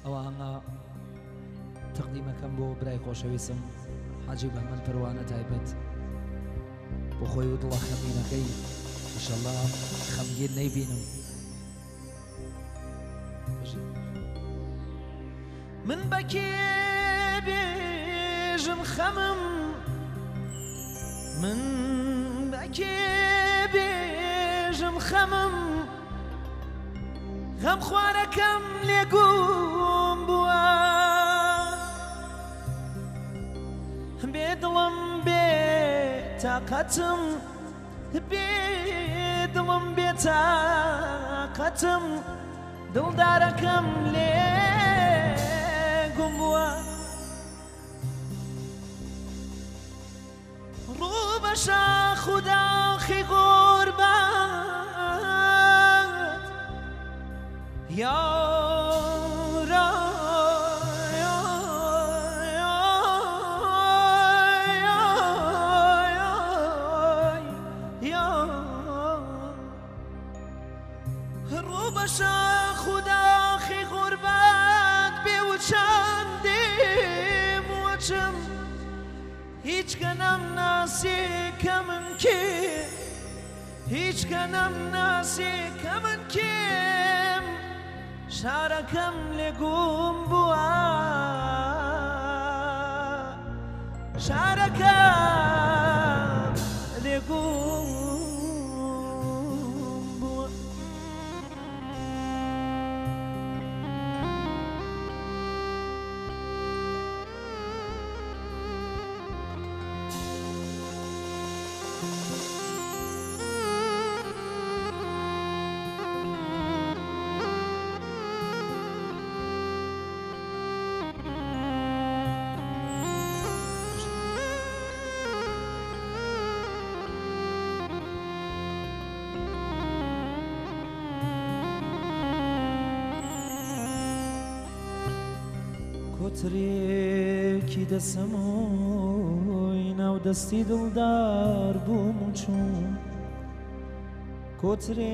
ئەوانە تەقدیمەکەم بۆ برای خۆشەویستم حاجی بەهمەن پەروانە تایبەت بۆ خۆی و دڵە خەمینەکەی ئینشەڵڵا خەمگیر نەیبینم. من بەکێ بێژم خەمم من بەکێ بێژم خەمم غەم خوارەکەم لێگوم بووە بێ دڵم بێ تاقەتم بێ دڵم بێ تاقەتم دڵدارەکەم لێگوم بووە ڕوو بە شاخ و داخی غوربەت یارە ڕوو بە شاخ و داخی غوربەت بێ و چەندێم وەچم هیچ کەنەم ناسی کە من کێ هیچ کەنەم ناسی کە من کێم شارەکەم لێگوم بووە شارەکەم لێگوم بووە کۆترێکی دەسەمۆی ناودەستی دڵدار بووم و چوون کۆترێکی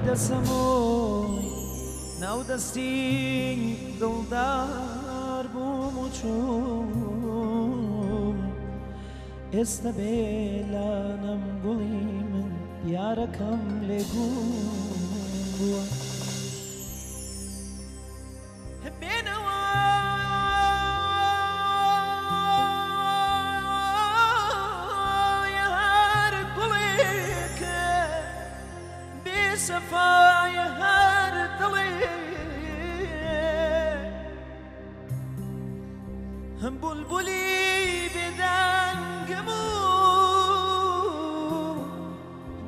دەسەمۆی ناودەستی دڵدار بووم و چوون ئێستا بێلانەم گوڵی من یارەکەم لێگوم بووە صفای هر دلی هم بلبلی بدنگمو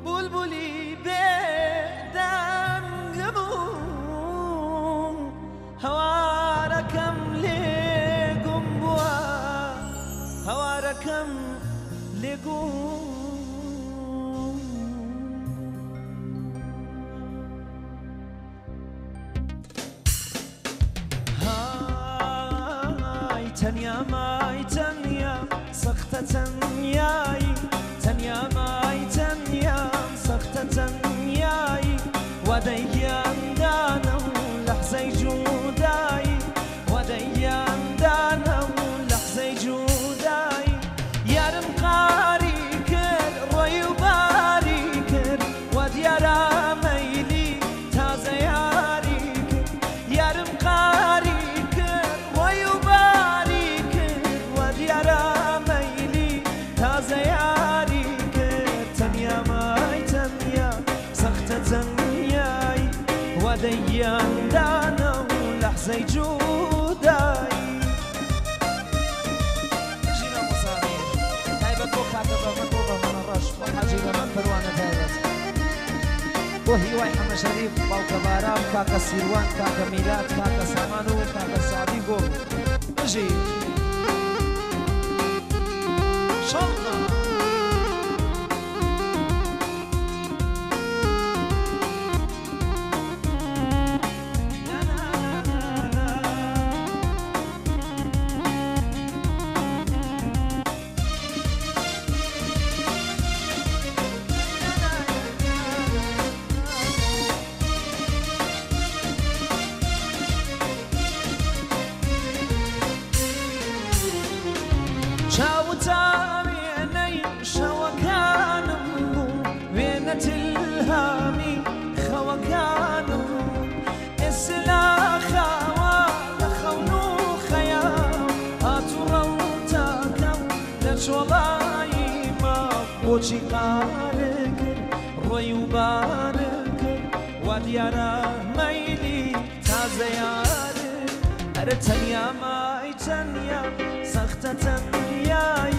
بلبلی بدنگمو هوارکم لگم بوا هوارکم لگم تەنیا مای تەنیا سەختە تەنیایی تەنیا مای تەنیا سەختە تەنیایی وەدەیگیاندانە و لەحزەی جودایی وەدەیگیاندانە و لەحزەی جودایی یارم قاری کرد ڕۆی و باری کرد وە دیارە مەیلی تازە یاری کرد یارم قاری زياري كتنيا ماي تنيا سخت تنياي وديان دانا ولحظة جوداي جينا مصارير هايبة كوكا مطلوبة من الرشف وحاجيبة من فروانة هذا وهي وايحة شريف باوكا بارام كاكا سيروان كاكا ميلاد كاكا سامانو كاكا سعديقو نجي شرطة جنة الهامي خوكانو إسلا خوا لخونو خيام هاتو روتاكم لجولاي ما بوشي قارك رويو بارك وديارا ميلي تازيارك أرتنيا ماي تنيا سختة تنياي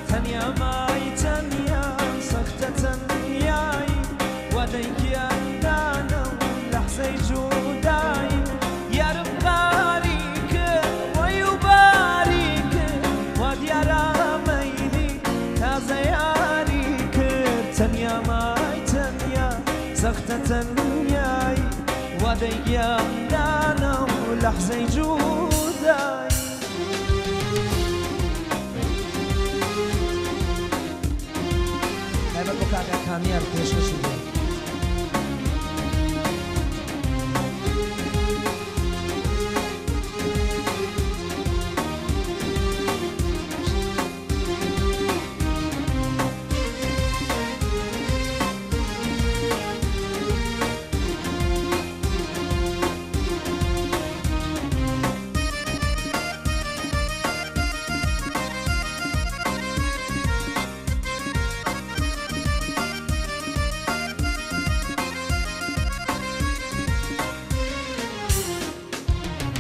تنيا ماي تنيا سختة تنياي وديك أندانا لحظة جوداي يا رب باريك ويباريك وديارا ميلي تازيارك تنيا ماي تنيا سختة تنياي وديك أندانا لحظة جوداي هاي بقى كاميار كيش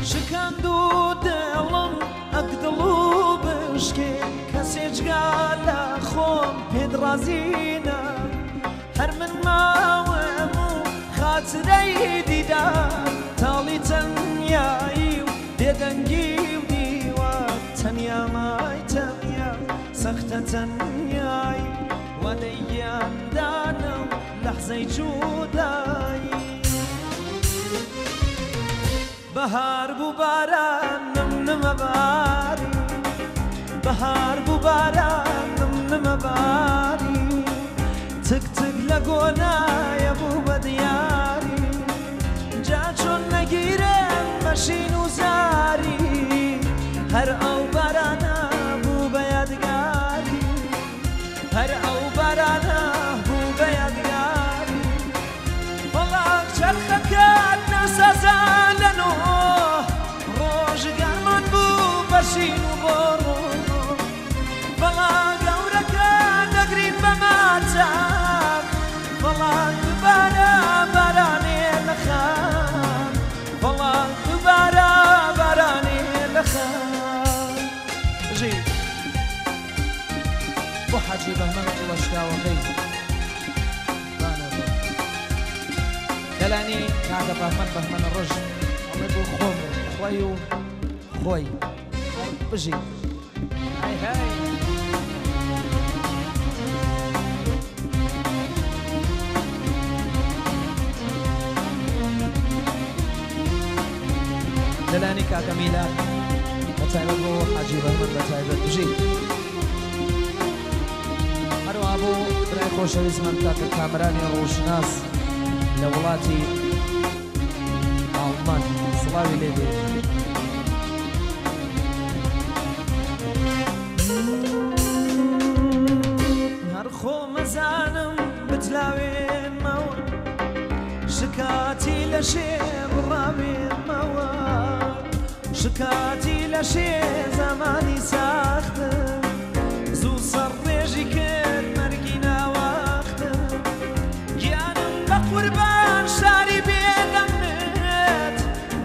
شكاندو دلم أقدلو بشكي كسيج قال خوم بيدرازينا هر من ما ومو خاطري ديدا تالي تنياي وديدنجي وديوات تنيا ماي تنيا سختة تنياي وديان دانا لحظة جوداي بهار بباران نم باري بهار بباران نم باري تك تك لقونا يا بو بدياري جاچون نگیرم ماشین و زاری هر او بارانا بو بیادگاری هر او بارانا بو بیادگاری والله چرخکات نسازانو روزگارمان بو باشین و برو والله گورکان نگرین بماتم والله بارا بارانی لخان والله بارا بارانی لخان جي بو حاجي بهمن الله شكاوى دلاني كاكا بهمن الرجل الله يقول خومي خوي خوي بجي هاي هاي دلاني كاكا ميلاد بتايبت بو حاجي بهمن بتايبت بجي هرو ابو براي خوش رزمان كاكا كامراني روشناس لولاتي عمان صلاوي ليبي هرخو مزانم بتلاوي موت شكاتي لشي برامي موت شكاتي لشي زماني ساختم زو صريجي كن مرقينا واختم جانم بقربان شاري بيدمت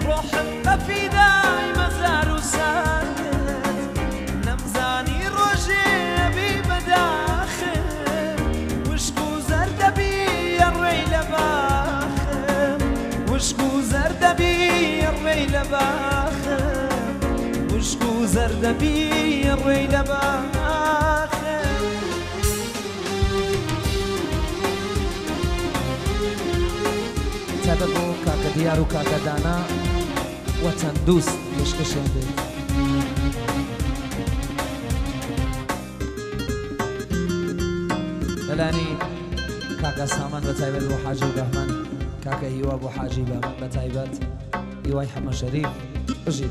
روحم بفيداي مزار وساكت نمزاني روجي بي بداخل وشكو زرد بي الريل باخم وشكو زرد بي الريل باخم وشكو زرد بي الريل باخم تابعو كاكا ديارو كاكا دانا وتندوس كشكشين دي دلاني كاكا سامان بتايبت بو حاجي بهمن كاكا هيوا بو حاجي بهمن بتايبت هيواي حما شريف بجيب